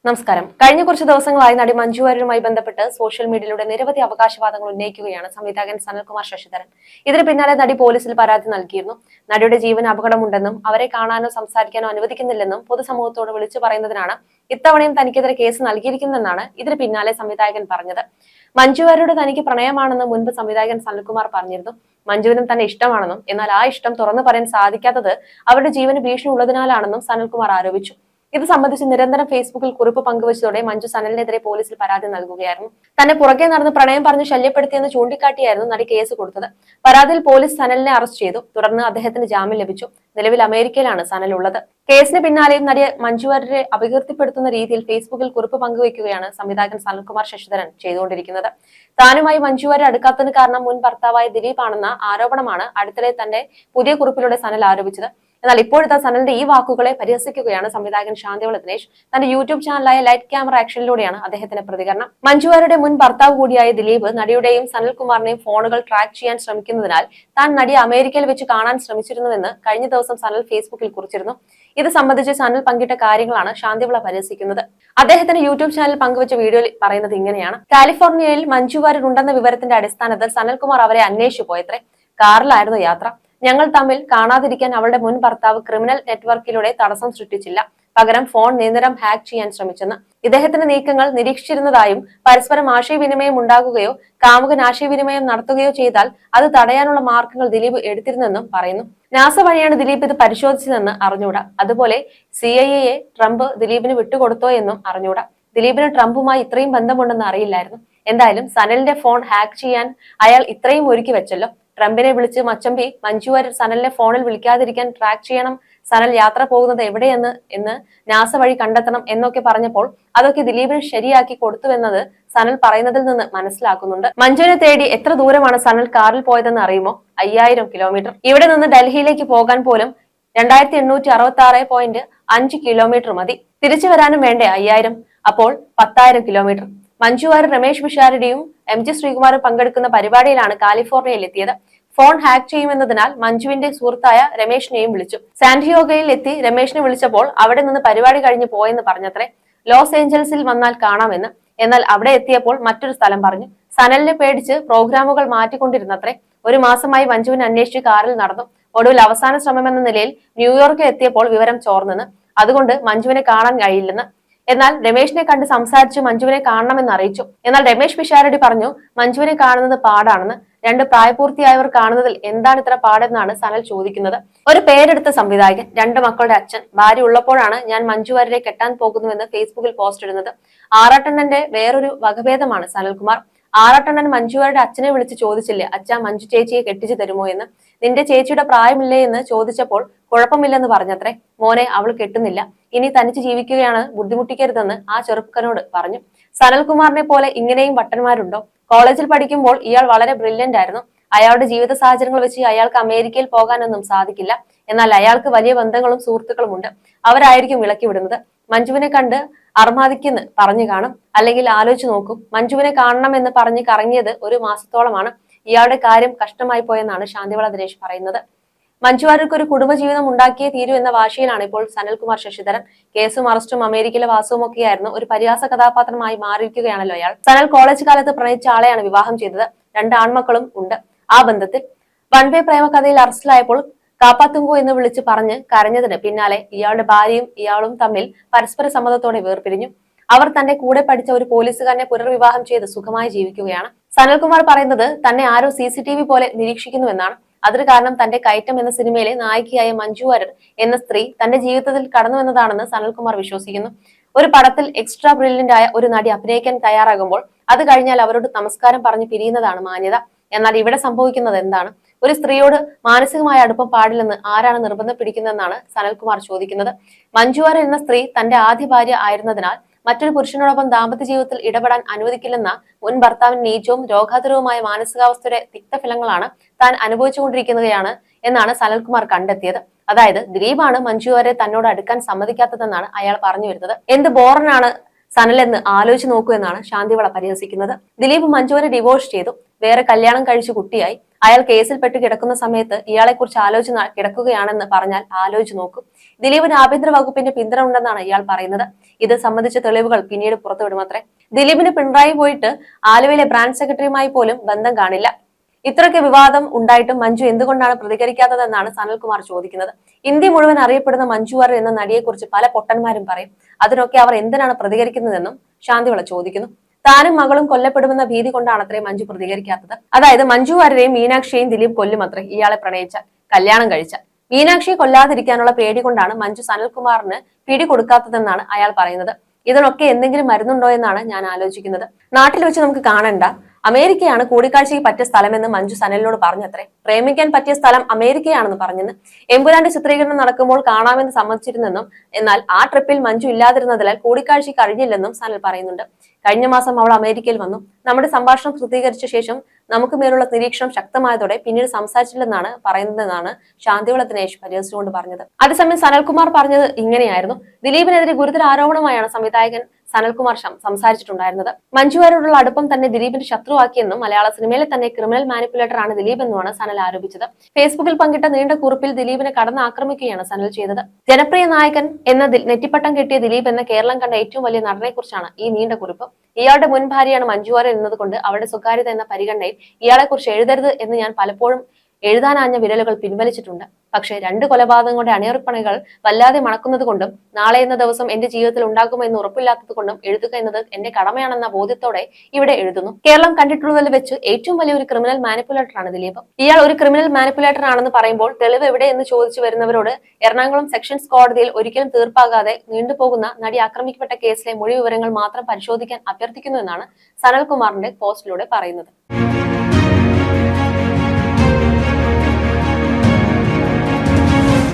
നമസ്കാരം. കഴിഞ്ഞ കുറച്ച് ദിവസങ്ങളായി നടി മഞ്ജു വാര്യരുമായി ബന്ധപ്പെട്ട് സോഷ്യൽ മീഡിയയിലൂടെ നിരവധി അവകാശവാദങ്ങൾ ഉന്നയിക്കുകയാണ് സംവിധായകൻ സനൽകുമാർ ശശിധരൻ. ഇതിന് പിന്നാലെ നടി പോലീസിൽ പരാതി നൽകിയിരുന്നു. നടിയുടെ ജീവന് അപകടമുണ്ടെന്നും അവരെ കാണാനോ സംസാരിക്കാനോ അനുവദിക്കുന്നില്ലെന്നും പൊതുസമൂഹത്തോട് വിളിച്ചു പറയുന്നതിനാണ് ഇത്തവണയും തനിക്കെതിരെ കേസ് നൽകിയിരിക്കുന്നതെന്നാണ് ഇതിന് പിന്നാലെ സംവിധായകൻ പറഞ്ഞത്. മഞ്ജു വാര്യരോട് തനിക്ക് പ്രണയമാണെന്ന് മുൻപ് സംവിധായകൻ സനൽകുമാർ പറഞ്ഞിരുന്നു. മഞ്ജുവിനും തന്നെ ഇഷ്ടമാണെന്നും എന്നാൽ ആ ഇഷ്ടം തുറന്നു പറയാൻ സാധിക്കാത്തത് അവരുടെ ജീവന് ഭീഷണി ഉള്ളതിനാലാണെന്നും സനൽകുമാർ ആരോപിച്ചു. ഇത് സംബന്ധിച്ച് നിരന്തരം ഫേസ്ബുക്കിൽ കുറിപ്പ് പങ്കുവച്ചതോടെ മഞ്ജു സനലിനെതിരെ പോലീസിൽ പരാതി നൽകുകയായിരുന്നു. തന്നെ പുറകെ നടന്ന് പ്രണയം പറഞ്ഞ് ശല്യപ്പെടുത്തിയെന്ന് ചൂണ്ടിക്കാട്ടിയായിരുന്നു നടി കേസ് കൊടുത്തത്. പരാതിയിൽ പോലീസ് സനലിനെ അറസ്റ്റ് ചെയ്തു. തുടർന്ന് അദ്ദേഹത്തിന് ജാമ്യം ലഭിച്ചു. നിലവിൽ അമേരിക്കയിലാണ് സനൽ ഉള്ളത്. കേസിന് പിന്നാലെയും നടിയെ മഞ്ജു വാര്യരെ അപകീർത്തിപ്പെടുത്തുന്ന രീതിയിൽ ഫേസ്ബുക്കിൽ കുറിപ്പ് പങ്കുവയ്ക്കുകയാണ് സംവിധായകൻ സനൽകുമാർ ശശിധരൻ ചെയ്തുകൊണ്ടിരിക്കുന്നത്. താനുമായി മഞ്ജു വാര്യർ അടുക്കാത്തതിന് കാരണം മുൻ ഭർത്താവായ ദിലീപ് ആണെന്ന ആരോപണമാണ് അടുത്തിടെ തന്റെ പുതിയ കുറിപ്പിലൂടെ സനൽ ആരോപിച്ചത്. എന്നാൽ ഇപ്പോഴത്തെ സനലിന്റെ ഈ വാക്കുകളെ പരിഹസിക്കുകയാണ് സംവിധായകൻ ശാന്തിവിള ദിനേശ്. തന്റെ യൂട്യൂബ് ചാനലായ ലൈറ്റ് ക്യാമറ ആക്ഷനിലൂടെയാണ് അദ്ദേഹത്തിന്റെ പ്രതികരണം. മഞ്ജു വാര്യരുടെ മുൻ ഭർത്താവ് കൂടിയായ ദിലീപ് നടിയുടെയും സനൽകുമാറിന്റെയും ഫോണുകൾ ട്രാക്ക് ചെയ്യാൻ ശ്രമിക്കുന്നതിനാൽ താൻ നടിയെ അമേരിക്കയിൽ വെച്ച് കാണാൻ ശ്രമിച്ചിരുന്നുവെന്ന് കഴിഞ്ഞ ദിവസം സനൽ ഫേസ്ബുക്കിൽ കുറിച്ചിരുന്നു. ഇത് സംബന്ധിച്ച് സനൽ പങ്കിട്ട കാര്യങ്ങളാണ് ശാന്തിവിള പരിഹസിക്കുന്നത്. അദ്ദേഹത്തിന്റെ യൂട്യൂബ് ചാനൽ പങ്കുവച്ച വീഡിയോയിൽ പറയുന്നത് ഇങ്ങനെയാണ്: കാലിഫോർണിയയിൽ മഞ്ജു വാര്യർ ഉണ്ടെന്ന വിവരത്തിന്റെ അടിസ്ഥാനത്തിൽ സനൽകുമാർ അവരെ അന്വേഷിച്ചു പോയത്രേ. കാറിലായിരുന്നു യാത്ര. ഞങ്ങൾ തമ്മിൽ കാണാതിരിക്കാൻ അവളുടെ മുൻ ഭർത്താവ് ക്രിമിനൽ നെറ്റ്വർക്കിലൂടെ തടസ്സം സൃഷ്ടിച്ചില്ല. പകരം ഫോൺ നിരന്തരം ഹാക്ക് ചെയ്യാൻ ശ്രമിച്ചെന്ന്. ഇദ്ദേഹത്തിന്റെ നീക്കങ്ങൾ നിരീക്ഷിച്ചിരുന്നതായും പരസ്പരം ആശയവിനിമയം ഉണ്ടാകുകയോ കാമുകൻ ആശയവിനിമയം നടത്തുകയോ ചെയ്താൽ അത് തടയാനുള്ള മാർഗങ്ങൾ ദിലീപ് എടുത്തിരുന്നെന്നും പറയുന്നു. നാസ വഴിയാണ് ദിലീപ് ഇത് പരിശോധിച്ചതെന്ന് അറിഞ്ഞൂടാ. അതുപോലെ CIA ട്രംപ് ദിലീപിന് വിട്ടുകൊടുത്തോ എന്നും അറിഞ്ഞൂടാ. ദിലീപിന് ട്രംപുമായി ഇത്രയും ബന്ധമുണ്ടെന്ന് അറിയില്ലായിരുന്നു. എന്തായാലും സനലിന്റെ ഫോൺ ഹാക്ക് ചെയ്യാൻ അയാൾ ഇത്രയും ഒരുക്കി വെച്ചല്ലോ. ട്രംപിനെ വിളിച്ച് മച്ചമ്പി മഞ്ജു വാര്യർ സനലിനെ ഫോണിൽ വിളിക്കാതിരിക്കാൻ ട്രാക്ക് ചെയ്യണം, സനൽ യാത്ര പോകുന്നത് എവിടെയെന്ന് നാസ വഴി കണ്ടെത്തണം എന്നൊക്കെ പറഞ്ഞപ്പോൾ അതൊക്കെ ദിലീപിന് ശരിയാക്കി കൊടുത്തുവെന്നത് സനൽ പറയുന്നതിൽ നിന്ന് മനസ്സിലാക്കുന്നുണ്ട്. മഞ്ജുവിനെ തേടി എത്ര ദൂരമാണ് സനൽ കാറിൽ പോയതെന്ന് അറിയുമോ? 5000 കിലോമീറ്റർ. ഇവിടെ നിന്ന് ഡൽഹിയിലേക്ക് പോകാൻ പോലും 2866.5 കിലോമീറ്റർ മതി. തിരിച്ചു വരാനും വേണ്ടേ 5000? അപ്പോൾ 10,000 കിലോമീറ്റർ. മഞ്ജു വാര്യർ രമേശ് പിഷാരടിയും MG ശ്രീകുമാറും പങ്കെടുക്കുന്ന പരിപാടിയിലാണ് കാലിഫോർണിയയിൽ എത്തിയത്. ഫോൺ ഹാക്ക് ചെയ്യുമെന്നതിനാൽ മഞ്ജുവിന്റെ സുഹൃത്തായ രമേശിനെയും വിളിച്ചു. സാന്റിയോഗയിൽ എത്തി രമേശിനെ വിളിച്ചപ്പോൾ അവിടെ നിന്ന് പരിപാടി കഴിഞ്ഞ് പോയെന്ന് പറഞ്ഞത്രേ. ലോസ് ഏഞ്ചൽസിൽ വന്നാൽ കാണാമെന്ന്. എന്നാൽ അവിടെ എത്തിയപ്പോൾ മറ്റൊരു സ്ഥലം പറഞ്ഞു. സനലിനെ പേടിച്ച് പ്രോഗ്രാമുകൾ മാറ്റിക്കൊണ്ടിരുന്നത്രേ. ഒരു മാസമായി മഞ്ജുവിനെ അന്വേഷിച്ച് കാറിൽ നടന്നു. ഒടുവിൽ അവസാന ശ്രമമെന്ന നിലയിൽ ന്യൂയോർക്കിൽ എത്തിയപ്പോൾ വിവരം ചോർന്നെന്ന്. അതുകൊണ്ട് മഞ്ജുവിനെ കാണാൻ കഴിയില്ലെന്ന്. എന്നാൽ രമേശിനെ കണ്ട് സംസാരിച്ച് മഞ്ജുവിനെ കാണണമെന്ന് അറിയിച്ചു. എന്നാൽ രമേശ് പിഷാരടി പറഞ്ഞു മഞ്ജുവിനെ കാണുന്നത് പാടാണെന്ന്. രണ്ട് പ്രായപൂർത്തിയായവർ കാണുന്നതിൽ എന്താണ് ഇത്ര പാടെന്നാണ് സനൽ ചോദിക്കുന്നത്. ഒരു പേരെടുത്ത സംവിധായകൻ, 2 മക്കളുടെ അച്ഛൻ, ഭാര്യ ഉള്ളപ്പോഴാണ് ഞാൻ മഞ്ജു വാര്യരെ കെട്ടാൻ പോകുന്നുവെന്ന് ഫേസ്ബുക്കിൽ പോസ്റ്റ് ഇടുന്നത്. ആറാട്ടണ്ണന്റെ വേറൊരു വകഭേദമാണ് സനൽകുമാർ. ആറാട്ടണ്ണൻ മഞ്ജു വാര്യരുടെ അച്ഛനെ വിളിച്ച് ചോദിച്ചില്ലേ, അച്ഛാ മഞ്ജു ചേച്ചിയെ കെട്ടിച്ചു തരുമോ എന്ന്. നിന്റെ ചേച്ചിയുടെ പ്രായമില്ലേ എന്ന് ചോദിച്ചപ്പോൾ കുഴപ്പമില്ലെന്ന് പറഞ്ഞത്രേ. മോനെ, അവൾ കെട്ടുന്നില്ല, ഇനി തനിച്ച് ജീവിക്കുകയാണ്, ബുദ്ധിമുട്ടിക്കരുതെന്ന് ആ ചെറുപ്പക്കനോട് പറഞ്ഞു. സനൽകുമാറിനെ പോലെ ഇങ്ങനെയും വട്ടന്മാരുണ്ടോ? കോളേജിൽ പഠിക്കുമ്പോൾ ഇയാൾ വളരെ ബ്രില്യന്റ് ആയിരുന്നു. അയാളുടെ ജീവിത സാഹചര്യങ്ങൾ വെച്ച് അയാൾക്ക് അമേരിക്കയിൽ പോകാനൊന്നും സാധിക്കില്ല. എന്നാൽ അയാൾക്ക് വലിയ ബന്ധങ്ങളും സുഹൃത്തുക്കളും ഉണ്ട്. അവരായിരിക്കും ഇളക്കി വിടുന്നത്. മഞ്ജുവിനെ കണ്ട് അർമാദിക്കെന്ന് പറഞ്ഞു കാണും. അല്ലെങ്കിൽ ആലോചിച്ച് നോക്കും, മഞ്ജുവിനെ കാണണമെന്ന് പറഞ്ഞ് കറങ്ങിയത് 1 മാസത്തോളമാണ്. ഇയാളുടെ കാര്യം കഷ്ടമായി പോയെന്നാണ് ശാന്തിവിള ദിനേശ് പറയുന്നത്. മഞ്ജു വാര്യർക്ക് ഒരു കുടുംബജീവിതം ഉണ്ടാക്കിയേ തീരൂ എന്ന വാശിയിലാണ് ഇപ്പോൾ സനൽകുമാർ ശശിധരൻ. കേസും അറസ്റ്റും അമേരിക്കയിലെ വാസവും ഒക്കെയായിരുന്നു. ഒരു പരിഹാസ കഥാപാത്രമായി മാറിയിരിക്കുകയാണല്ലോ അയാൾ. സനൽ കോളേജ് കാലത്ത് പ്രണയിച്ച ആളെയാണ് വിവാഹം ചെയ്തത്. 2 ആൺമക്കളും ഉണ്ട് ആ ബന്ധത്തിൽ. വൺവേ പ്രേമകഥയിൽ അറസ്റ്റിലായപ്പോൾ കാപ്പാത്തുങ്കു എന്ന് വിളിച്ച് പറഞ്ഞ് കരഞ്ഞതിന് പിന്നാലെ ഇയാളുടെ ഭാര്യയും ഇയാളും തമ്മിൽ പരസ്പര സമ്മതത്തോടെ വേർപിരിഞ്ഞു. അവർ തന്റെ കൂടെ പഠിച്ച ഒരു പോലീസുകാരനെ പുനർവിവാഹം ചെയ്ത് സുഖമായി ജീവിക്കുകയാണ്. സനൽകുമാർ പറയുന്നത് തന്നെ ആരോ CCTV പോലെ നിരീക്ഷിക്കുന്നുവെന്നാണ്. അതിന് കാരണം തന്റെ കയറ്റം എന്ന സിനിമയിലെ നായികയായ മഞ്ജു വാര്യർ എന്ന സ്ത്രീ തന്റെ ജീവിതത്തിൽ കടന്നുവെന്നതാണെന്ന് സനൽകുമാർ വിശ്വസിക്കുന്നു. ഒരു പടത്തിൽ എക്സ്ട്രാ ബ്രില്യന്റ് ആയ ഒരു നടി അഭിനയിക്കാൻ തയ്യാറാകുമ്പോൾ അത് കഴിഞ്ഞാൽ അവരോട് നമസ്കാരം പറഞ്ഞ് പിരിയുന്നതാണ് മാന്യത. എന്നാൽ ഇവിടെ സംഭവിക്കുന്നത് എന്താണ്? ഒരു സ്ത്രീയോട് മാനസികമായ അടുപ്പം പാടില്ലെന്ന് ആരാണ് നിർബന്ധം പിടിക്കുന്നതെന്നാണ് സനൽകുമാർ ചോദിക്കുന്നത്. മഞ്ജു വാര്യർ എന്ന സ്ത്രീ തന്റെ ആദ്യ ഭാര്യ ആയിരുന്നതിനാൽ മറ്റൊരു പുരുഷനോടൊപ്പം ദാമ്പത്യ ജീവിതത്തിൽ ഇടപെടാൻ അനുവദിക്കില്ലെന്ന മുൻ ഭർത്താവിന് നീചവും രോഗാതുരവുമായ മാനസികാവസ്ഥയുടെ തിക്തഫലങ്ങളാണ് താൻ അനുഭവിച്ചുകൊണ്ടിരിക്കുകയാണ് എന്നാണ് സനൽകുമാർ കണ്ടെത്തിയത്. അതായത് ദിലീപാണ് മഞ്ജു വാര്യരെ തന്നോട് അടുക്കാൻ സമ്മതിക്കാത്തതെന്നാണ് അയാൾ പറഞ്ഞു വരുന്നത്. എന്ത് ബോറനാണ് സനൽ എന്ന് ആലോചിച്ച് നോക്കൂ എന്നാണ് ശാന്തിവിള പരിഹസിക്കുന്നത്. ദിലീപ് മഞ്ജുവിനെ ഡിവോഴ്സ് ചെയ്തു, വേറെ കല്യാണം കഴിച്ചു കുട്ടിയായി. അയാൾ കേസിൽപ്പെട്ട് കിടക്കുന്ന സമയത്ത് ഇയാളെ കുറിച്ച് ആലോചന കിടക്കുകയാണെന്ന് പറഞ്ഞാൽ ആലോചിച്ച് നോക്കും. ദിലീപിന് ആഭ്യന്തര വകുപ്പിന്റെ പിന്തുണ ഉണ്ടെന്നാണ് ഇയാൾ പറയുന്നത്. ഇത് സംബന്ധിച്ച തെളിവുകൾ പിന്നീട് പുറത്തുവിടുമത്രേ. ദിലീപിന് പിണറായി പോയിട്ട് ആലുവയിലെ ബ്രാഞ്ച് സെക്രട്ടറിയുമായി പോലും ബന്ധം കാണില്ല. ഇത്രയ്ക്ക് വിവാദം ഉണ്ടായിട്ടും മഞ്ജു എന്തുകൊണ്ടാണ് പ്രതികരിക്കാത്തതെന്നാണ് സനൽകുമാർ ചോദിക്കുന്നത്. ഇന്ത്യ മുഴുവൻ അറിയപ്പെടുന്ന മഞ്ജു വാര്യർ എന്ന നടിയെക്കുറിച്ച് പല പൊട്ടന്മാരും പറയും. അതിനൊക്കെ അവർ എന്തിനാണ് പ്രതികരിക്കുന്നതെന്നും ശാന്തിവിള ചോദിക്കുന്നു. താനും മകളും കൊല്ലപ്പെടുമെന്ന ഭീതി കൊണ്ടാണത്രേ മഞ്ജു പ്രതികരിക്കാത്തത്. അതായത് മഞ്ജു വാര്യരെയും മീനാക്ഷിയെയും ദിലീപ് കൊല്ലുമത്രേ ഇയാളെ പ്രണയിച്ചാൽ, കല്യാണം കഴിച്ചാൽ. മീനാക്ഷിയെ കൊല്ലാതിരിക്കാനുള്ള പേടി കൊണ്ടാണ് മഞ്ജു സനൽകുമാറിന് പിടി കൊടുക്കാത്തതെന്നാണ് അയാൾ പറയുന്നത്. ഇതിനൊക്കെ എന്തെങ്കിലും മരുന്നുണ്ടോ എന്നാണ് ഞാൻ ആലോചിക്കുന്നത്. നാട്ടിൽ വെച്ച് നമുക്ക് കാണണ്ട, അമേരിക്കയാണ് കൂടിക്കാഴ്ചയ്ക്ക് പറ്റിയ സ്ഥലമെന്ന് മഞ്ജു സനലിനോട് പറഞ്ഞത്രേ. പ്രേമിക്കാൻ പറ്റിയ സ്ഥലം അമേരിക്കയാണെന്ന് പറഞ്ഞെന്ന്. എമ്പുരാന്റെ ചിത്രീകരണം നടക്കുമ്പോൾ കാണാമെന്ന് സമ്മതിച്ചിരുന്നെന്നും എന്നാൽ ആ ട്രിപ്പിൽ മഞ്ജു ഇല്ലാതിരുന്നതിനാൽ കൂടിക്കാഴ്ച കഴിഞ്ഞില്ലെന്നും സനൽ പറയുന്നുണ്ട്. കഴിഞ്ഞ മാസം അവൾ അമേരിക്കയിൽ വന്നു. നമ്മുടെ സംഭാഷണം പൂർത്തീകരിച്ച ശേഷം നമുക്ക് മേലുള്ള നിരീക്ഷണം ശക്തമായതോടെ പിന്നീട് സംസാരിച്ചില്ലെന്നാണ് പറയുന്നതെന്നാണ് ശാന്തിവിള ദിനേശ് പരിഹസിച്ചുകൊണ്ട് പറഞ്ഞത്. അതേസമയം സനൽകുമാർ പറഞ്ഞത് ഇങ്ങനെയായിരുന്നു. ദിലീപിനെതിരെ ഗുരുതര ആരോപണമായാണ് സംവിധായകൻ സനൽകുമാർ സംസാരിച്ചിട്ടുണ്ടായിരുന്നത്. മഞ്ജു വാര്യരോടുള്ള അടുപ്പം തന്നെ ദിലീപിന്റെ ശത്രുവാക്കിയെന്നും മലയാള സിനിമയിലെ തന്നെ ക്രിമിനൽ മാനിപ്പുലേറ്റർ ആണ് ദിലീപ് എന്നുമാണ് സനൽ ആരോപിച്ചത്. ഫേസ്ബുക്കിൽ പങ്കിട്ട നീണ്ട കുറിപ്പിൽ ദിലീപിനെ കടന്നാക്രമിക്കുകയാണ് സനൽ ചെയ്തത്. ജനപ്രിയ നായകൻ എന്ന നെറ്റിപ്പട്ടം കെട്ടിയ ദിലീപ് എന്ന കേരളം കണ്ട ഏറ്റവും വലിയ നടനെ കുറിച്ചാണ് ഈ നീണ്ട കുറിപ്പ്. ഇയാളുടെ മുൻ ഭാര്യയാണ് മഞ്ജു വാര്യർ എന്നതുകൊണ്ട് അവരുടെ സ്വകാര്യത എന്ന പരിഗണനയിൽ ഇയാളെ കുറിച്ച് എഴുതരുത് എന്ന് ഞാൻ പലപ്പോഴും എഴുതാനാഞ്ഞ വിരലുകൾ പിൻവലിച്ചിട്ടുണ്ട്. പക്ഷേ 2 കൊലപാതകങ്ങളുടെ അണിയറപ്പണികൾ വല്ലാതെ മണക്കുന്നത് കൊണ്ടും നാളെ എന്ന ദിവസം എന്റെ ജീവിതത്തിൽ ഉണ്ടാകുമോ എന്ന് ഉറപ്പില്ലാത്തത് കൊണ്ടും എഴുതുക എന്നത് എന്റെ കടമയാണെന്ന ബോധ്യത്തോടെ ഇവിടെ എഴുതുന്നു. കേരളം കണ്ടിട്ടുള്ളതിൽ വെച്ച് ഏറ്റവും വലിയ ഒരു ക്രിമിനൽ മാനിപ്പുലേറ്റർ ആണ് ദിലീപ്. ഇയാൾ ഒരു ക്രിമിനൽ മാനിപ്പുലേറ്റർ ആണെന്ന് പറയുമ്പോൾ തെളിവ് എവിടെ എന്ന് ചോദിച്ചു വരുന്നവരോട് എറണാകുളം സെഷൻസ് കോടതിയിൽ ഒരിക്കലും തീർപ്പാകാതെ നീണ്ടുപോകുന്ന നടി ആക്രമിക്കപ്പെട്ട കേസിലെ മൊഴി വിവരങ്ങൾ മാത്രം പരിശോധിക്കാൻ അഭ്യർത്ഥിക്കുന്നു എന്നാണ് സനൽകുമാറിന്റെ പോസ്റ്റിലൂടെ പറയുന്നത്.